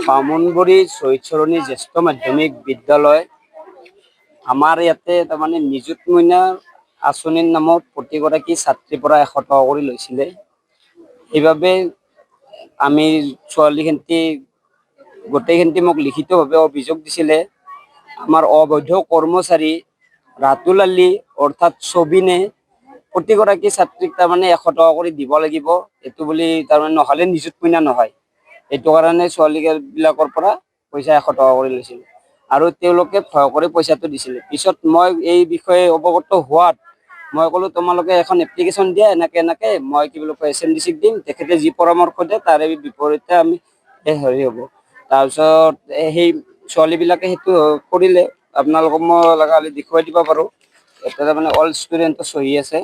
বামুণবুৰী চৈচৰণী জ্যেষ্ঠ মাধ্যমিক বিদ্যালয় আমাৰ ইয়াতে তাৰমানে নিযুত মইনা আঁচনিৰ নামত প্ৰতিগৰাকী ছাত্ৰীৰ পৰা 100 টকা কৰি লৈছিলে। সেইবাবে আমি ছোৱালীখিনি গোটেইখিনি মোক লিখিতভাৱে অভিযোগ দিছিলে। আমাৰ অবৈধ কৰ্মচাৰী ৰাতুল আলী অৰ্থাৎ ছবিনে প্ৰতিগৰাকী ছাত্ৰীক তাৰমানে 100 টকা কৰি দিব লাগিব, এইটো বুলি তাৰমানে নহ'লে নিযুত মইনা নহয়। এইটো কাৰণে ছোৱালীবিলাকৰ পৰা পইচা 100 টকা কৰি লৈছিল আৰু তেওঁলোকে ভয় কৰি পইচাটো দিছিলে। পিছত মই এই বিষয়ে অৱগত হোৱাত মই ক'লো তোমালোকে এখন এপ্লিকেশ্যন দিয়া, এনেকে মই SMDCক দিম, তেখেতে যি পৰামৰ্শ দিয়ে তাৰে বিপৰীতে আমি হেৰি হ'ব। তাৰপিছত সেই ছোৱালীবিলাকে সেইটো কৰিলে। আপোনালোকক মই লগা হ'লে দেখুৱাই দিব পাৰোঁ। এটা তাৰমানে অল ষ্টুডেণ্টৰ চহী আছে,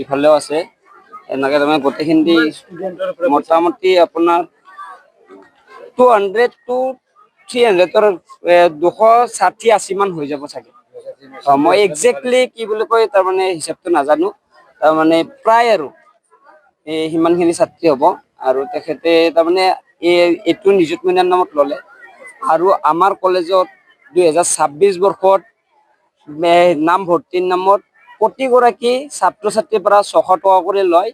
ইফালেও আছে। এনেকৈ তাৰমানে গোটেইখিনি মোটামুটি আপোনাৰ 200 to 300 260-80 মান হৈ যাব চাগে। মই একজেক্টলি কি বুলি কয় তাৰমানে হিচাপটো নাজানো, তাৰমানে প্ৰায় আৰু সিমানখিনি ছাত্ৰী হ'ব। আৰু তেখেতে তাৰমানে এইটো নিযুত মইনাৰ নামত ল'লে। আৰু আমাৰ কলেজত 2026 বৰ্ষত নাম ভৰ্তিৰ নামত প্ৰতিগৰাকী ছাত্ৰ ছাত্ৰীৰ পৰা 600 টকা কৰি লয়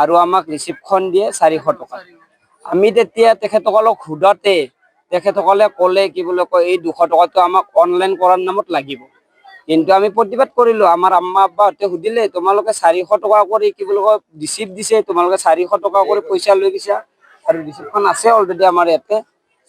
আৰু আমাক ৰিচিপ্টখন দিয়ে 400 টকা। আমি তেতিয়া তেখেতসকলক সোধাতে তেখেতসকলে ক'লে কি বুলি কয় এই 200 টকাটো আমাক অনলাইন কৰাৰ নামত লাগিব। কিন্তু আমি প্ৰতিবাদ কৰিলোঁ। আমাৰ আম্মা আব্বাহঁতে সুধিলে তোমালোকে 400 টকা কৰি কি বুলি কয় ৰিচিপ্ট দিছে, তোমালোকে 400 টকা কৰি পইচা লৈ গৈছা আৰু ৰিচিপ্টখন আছে অলৰেডি আমাৰ ইয়াতে।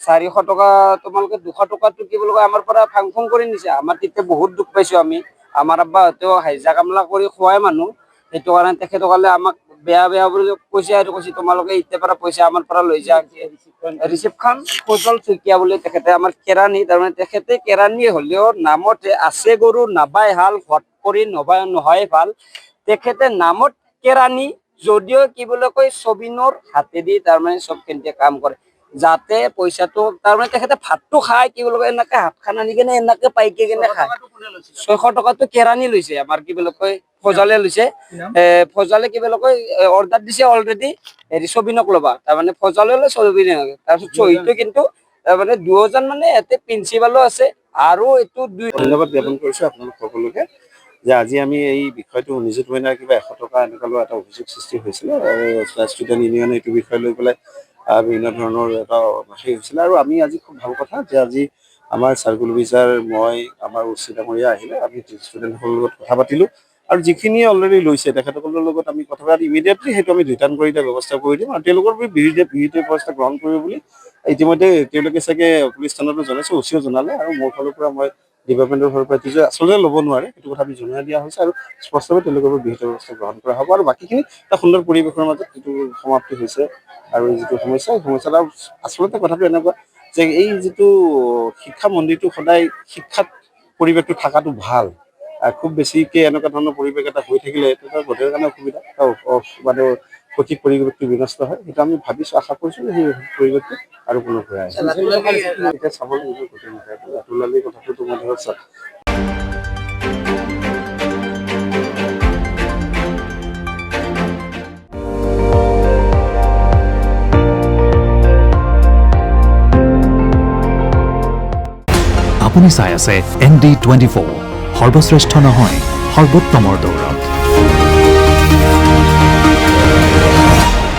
400 টকা তোমালোকে 200 টকাটো কি বুলি কয় আমাৰ পৰা ফাং ফুং কৰি নিছে। আমাৰ তেতিয়া বহুত দুখ পাইছোঁ আমি। আমাৰ আব্বাহঁতেও হাজিৰা কামলা কৰি খোৱাই মানুহ, সেইটো কাৰণে তেখেতসকলে আমাক বেয়া বুলি কৈছে আৰু কৈছে তোমালোকে এতিয়াৰ পৰা পইচা আমাৰ পৰা লৈ যা। ৰিচিপ্টখন সজল শইকীয়া বুলি তেখেতে আমাৰ কেৰাণী, তাৰমানে তেখেতে কেৰাণী হ'লেও নামতে আছে গৰু নাবাই হাল ভট কৰি নহয় ভাল। তেখেতে নামত কেৰাণী যদিও কি বুলি কয় ছবিনৰ হাতেদি তাৰমানে চবখিনিতে কাম কৰে, যাতে পইচাটো তাৰমানে তেখেতে ভাতটো খায় কি বুলি কয় এনেকে হাতখন আনি কিনে এনেকে পাইকে কিনে খায়। 600 টকাটো কেৰাণী লৈছে, আমাৰ কি বুলি কয় ফজালে লৈছে। ফজালে কি বুলি কয় অৰ্ডাৰ দিছে অলৰেডি হেৰি ছবিনক ল'বা, তাৰমানে ফজালে লৈ ছবিনে তাৰপিছত চহীটো কিন্তু তাৰমানে 2জন মানে ইয়াতে প্ৰিন্সিপালো আছে আৰু এইটো ধন্যবাদ জ্ঞাপন কৰিছোঁ আপোনালোক সকলোকে যে আজি আমি এই বিষয়টো নিযুত মইনাৰ কিবা 100 টকা এনেকুৱা লোৱা এটা অভিযোগ সৃষ্টি হৈছিলে। ষ্টুডেণ্ট ইউনিয়নে এইটো বিষয় লৈ পেলাই বিভিন্ন ধৰণৰ এটা হেৰি হৈছিলে। আৰু আমি আজি খুব ভাল কথা যে আজি আমাৰ চাৰ্কুল অফিচাৰ মই আমাৰ উচিত ডাঙৰীয়া আহিলে, আমি ষ্টুডেণ্টসকলৰ লগত কথা পাতিলোঁ আৰু যিখিনি অলৰেডি লৈছে তেখেতসকলৰ লগত আমি কথা পাতি ইমিডিয়েটলি সেইটো আমি ৰিটাৰ্ণ কৰি দিয়া ব্যৱস্থা কৰি দিম আৰু তেওঁলোকৰ বিহিত ব্যৱস্থা গ্ৰহণ কৰিব বুলি ইতিমধ্যে তেওঁলোকে চাগে পুলিচ থানাতো জনাইছে, OCও জনালে আৰু মোৰ ফালৰ পৰা মই ডিপাৰ্টমেণ্টৰ ফালৰ পৰা যে আচলতে ল'ব নোৱাৰে সেইটো কথা আমি জনাই দিয়া হৈছে আৰু স্পষ্টভাৱে তেওঁলোকৰ বিহিত ব্যৱস্থা গ্ৰহণ কৰা হ'ব আৰু বাকীখিনি এটা সুন্দৰ পৰিৱেশৰ মাজত এইটো সমাপ্তি হৈছে। আৰু যিটো সমস্যা আচলতে কথাটো এনেকুৱা যে এই যিটো শিক্ষা মন্দিৰটো সদায় শিক্ষাত পৰিৱেশটো থকাটো ভাল। খুব বেছিকে এনেকুৱা ধৰণৰ পৰিৱেশ এটা হৈ থাকিলে এটা গোটেই কাৰণে অসুবিধা মানে সঠিক পৰিৱেশটো বিনষ্ট হয়। সেইটো আমি ভাবিছোঁ, আশা কৰিছোঁ যে সেই পৰিৱেশটো আৰু পুনৰ ঘূৰাই আহিছে। এতিয়া চাব লাগিব গোটেই ৰাতুল আলীৰ কথাটো মই ধৰক চাওক। আপুনি চাই আছে ND24, সৰ্বশ্ৰেষ্ঠ নহয় সৰ্বোত্তমৰ দৌৰ।